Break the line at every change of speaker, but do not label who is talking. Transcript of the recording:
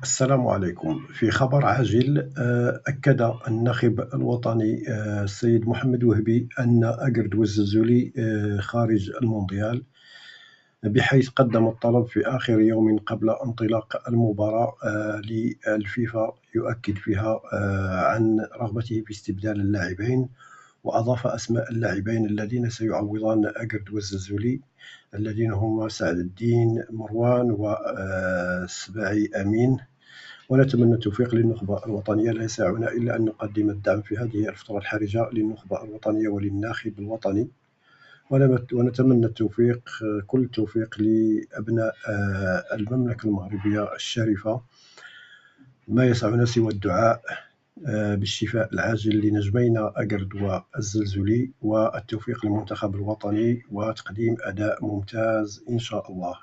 السلام عليكم. في خبر عاجل، أكد الناخب الوطني السيد محمد وهبي أن أجرد والزلزولي خارج المونديال، بحيث قدم الطلب في آخر يوم قبل انطلاق المباراة للفيفا، يؤكد فيها عن رغبته في استبدال اللاعبين، وأضاف أسماء اللاعبين الذين سيعوضان أجرد والزلزولي، الذين هم سعد الدين مروان وسباعي أمين. ونتمنى التوفيق للنخبة الوطنية. لا يسعنا إلا أن نقدم الدعم في هذه الفترة الحرجة للنخبة الوطنية وللناخب الوطني، ونتمنى التوفيق، كل التوفيق لأبناء المملكة المغربية الشريفة. ما يسعنا سوى الدعاء بالشفاء العاجل لنجمينا أجرد والزلزولي، والتوفيق للمنتخب الوطني وتقديم أداء ممتاز إن شاء الله.